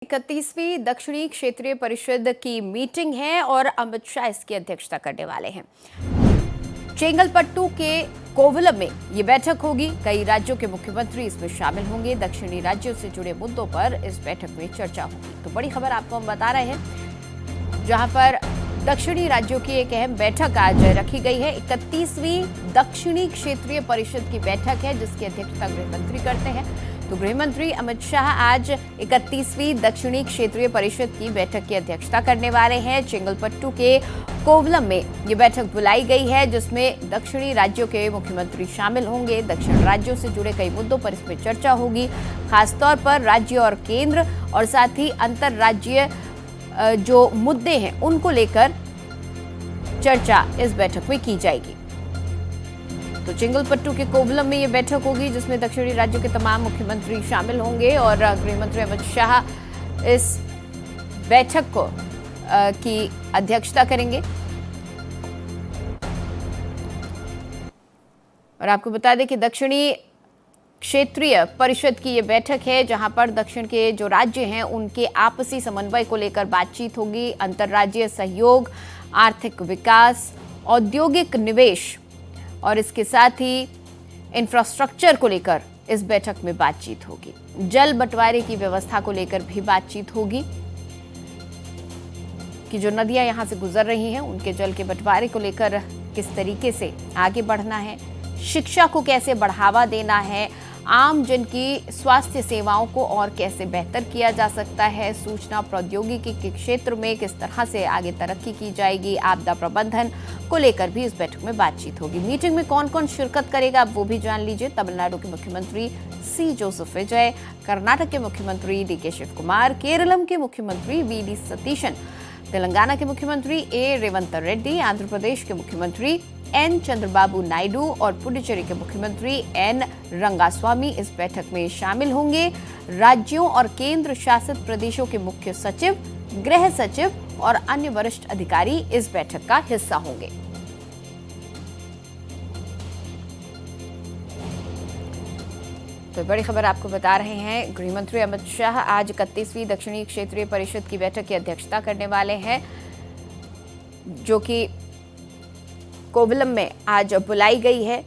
31वीं दक्षिणी क्षेत्रीय परिषद की मीटिंग है और अमित शाह इसकी अध्यक्षता करने वाले हैं। चेंगलपट्टू के कोवलम में ये बैठक होगी। कई राज्यों के मुख्यमंत्री इसमें शामिल होंगे। दक्षिणी राज्यों से जुड़े मुद्दों पर इस बैठक में चर्चा होगी। तो बड़ी खबर आपको हम बता रहे हैं, जहां पर दक्षिणी राज्यों की एक अहम बैठक आज रखी गई है। 31वीं दक्षिणी क्षेत्रीय परिषद की बैठक है, जिसकी अध्यक्षता गृह मंत्री करते हैं। तो गृह मंत्री अमित शाह आज 31वीं दक्षिणी क्षेत्रीय परिषद की बैठक की अध्यक्षता करने वाले हैं। चेंगलपट्टू के कोवलम में ये बैठक बुलाई गई है, जिसमें दक्षिणी राज्यों के मुख्यमंत्री शामिल होंगे। दक्षिण राज्यों से जुड़े कई मुद्दों पर इसमें चर्चा होगी, खासतौर पर राज्य और केंद्र और साथ ही अंतर्राज्यीय जो मुद्दे हैं उनको लेकर चर्चा इस बैठक में की जाएगी। तो चेंगलपट्टू के कोवलम में ये बैठक होगी, जिसमें दक्षिणी राज्यों के तमाम मुख्यमंत्री शामिल होंगे और गृह मंत्री अमित शाह इस बैठक को की अध्यक्षता करेंगे। और आपको बता दें कि दक्षिणी क्षेत्रीय परिषद की ये बैठक है, जहां पर दक्षिण के जो राज्य हैं उनके आपसी समन्वय को लेकर बातचीत होगी। अंतर्राज्यीय सहयोग, आर्थिक विकास, औद्योगिक निवेश और इसके साथ ही इंफ्रास्ट्रक्चर को लेकर इस बैठक में बातचीत होगी। जल बंटवारे की व्यवस्था को लेकर भी बातचीत होगी कि जो नदियां यहां से गुजर रही हैं उनके जल के बंटवारे को लेकर किस तरीके से आगे बढ़ना है, शिक्षा को कैसे बढ़ावा देना है, आम जन की स्वास्थ्य सेवाओं को और कैसे बेहतर किया जा सकता है, सूचना प्रौद्योगिकी के क्षेत्र में किस तरह से आगे तरक्की की जाएगी, आपदा प्रबंधन को लेकर भी इस बैठक में बातचीत होगी। मीटिंग में कौन कौन शिरकत करेगा आप वो भी जान लीजिए। तमिलनाडु के मुख्यमंत्री सी जोसेफ विजय, कर्नाटक के मुख्यमंत्री डीके शिव कुमार, केरलम के मुख्यमंत्री वी.डी. सतीशन, तेलंगाना के मुख्यमंत्री ए रेवंत रेड्डी, आंध्र प्रदेश के मुख्यमंत्री एन चंद्रबाबू नायडू और पुडुचेरी के मुख्यमंत्री एन रंगास्वामी इस बैठक में शामिल होंगे। राज्यों और केंद्र शासित प्रदेशों के मुख्य सचिव, गृह सचिव और अन्य वरिष्ठ अधिकारी इस बैठक का हिस्सा होंगे। तो बड़ी खबर आपको बता रहे हैं, गृह मंत्री अमित शाह आज 31वीं दक्षिणी क्षेत्रीय परिषद की बैठक की अध्यक्षता करने वाले हैं, जो कि कोवलम में आज बुलाई गई है।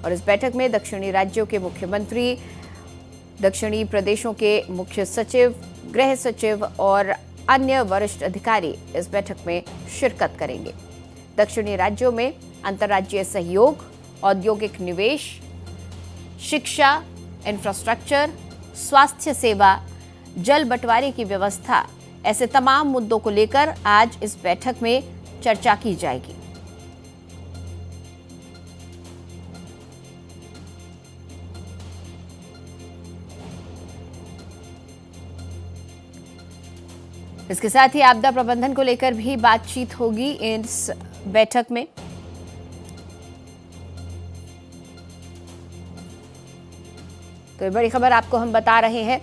और इस बैठक में दक्षिणी राज्यों के मुख्यमंत्री, दक्षिणी प्रदेशों के मुख्य सचिव, गृह सचिव और अन्य वरिष्ठ अधिकारी इस बैठक में शिरकत करेंगे। दक्षिणी राज्यों में अंतर्राज्यीय सहयोग, औद्योगिक निवेश, शिक्षा, इंफ्रास्ट्रक्चर, स्वास्थ्य सेवा, जल बंटवारे की व्यवस्था, ऐसे तमाम मुद्दों को लेकर आज इस बैठक में चर्चा की जाएगी। इसके साथ ही आपदा प्रबंधन को लेकर भी बातचीत होगी इस बैठक में। तो ये बड़ी खबर आपको हम बता रहे हैं,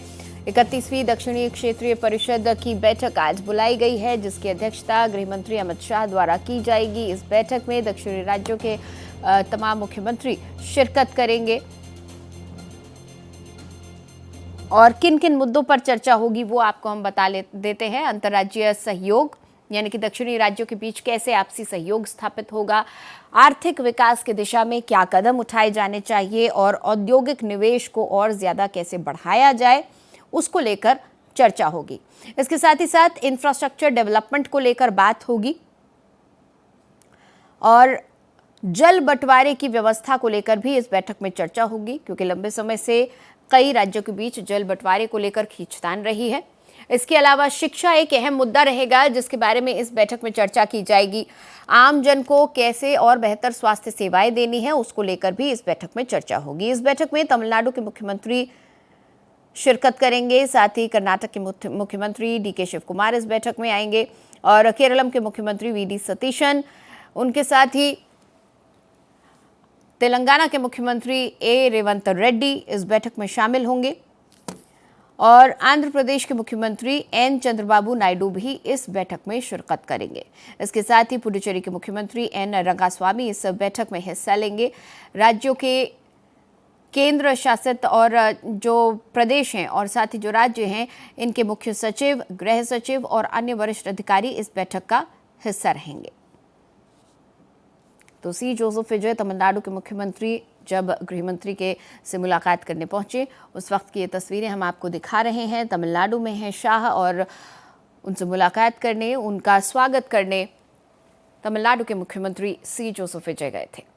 31वीं दक्षिणी क्षेत्रीय परिषद की बैठक आज बुलाई गई है, जिसकी अध्यक्षता गृह मंत्री अमित शाह द्वारा की जाएगी। इस बैठक में दक्षिणी राज्यों के तमाम मुख्यमंत्री शिरकत करेंगे और किन किन मुद्दों पर चर्चा होगी वो आपको हम बता देते हैं। अंतर्राज्यीय सहयोग, यानी कि दक्षिणी राज्यों के बीच कैसे आपसी सहयोग स्थापित होगा, आर्थिक विकास की दिशा में क्या कदम उठाए जाने चाहिए और औद्योगिक निवेश को और ज्यादा कैसे बढ़ाया जाए, उसको लेकर चर्चा होगी। इसके साथ ही साथ इंफ्रास्ट्रक्चर डेवलपमेंट को लेकर बात होगी और जल बंटवारे की व्यवस्था को लेकर भी इस बैठक में चर्चा होगी, क्योंकि लंबे समय से कई राज्यों के बीच जल बंटवारे को लेकर खींचतान रही है। इसके अलावा शिक्षा एक अहम मुद्दा रहेगा, जिसके बारे में इस बैठक में चर्चा की जाएगी। आम जन को कैसे और बेहतर स्वास्थ्य सेवाएं देनी है, उसको लेकर भी इस बैठक में चर्चा होगी। इस बैठक में तमिलनाडु के मुख्यमंत्री शिरकत करेंगे, साथ ही कर्नाटक के मुख्यमंत्री डीके शिव कुमार इस बैठक में आएंगे और केरलम के मुख्यमंत्री वी.डी. सतीशन, उनके साथ ही तेलंगाना के मुख्यमंत्री ए रेवंत रेड्डी इस बैठक में शामिल होंगे और आंध्र प्रदेश के मुख्यमंत्री एन चंद्रबाबू नायडू भी इस बैठक में शिरकत करेंगे। इसके साथ ही पुडुचेरी के मुख्यमंत्री एन रंगास्वामी इस बैठक में हिस्सा लेंगे। राज्यों के केंद्र शासित और जो प्रदेश हैं और साथ ही जो राज्य हैं, इनके मुख्य सचिव, गृह सचिव और अन्य वरिष्ठ अधिकारी इस बैठक का हिस्सा रहेंगे। तो सी जोसेफ विजय तमिलनाडु के मुख्यमंत्री जब गृह मंत्री के से मुलाकात करने पहुंचे, उस वक्त की ये तस्वीरें हम आपको दिखा रहे हैं। तमिलनाडु में हैं शाह और उनसे मुलाकात करने, उनका स्वागत करने तमिलनाडु के मुख्यमंत्री सी जोसेफ विजय गए थे।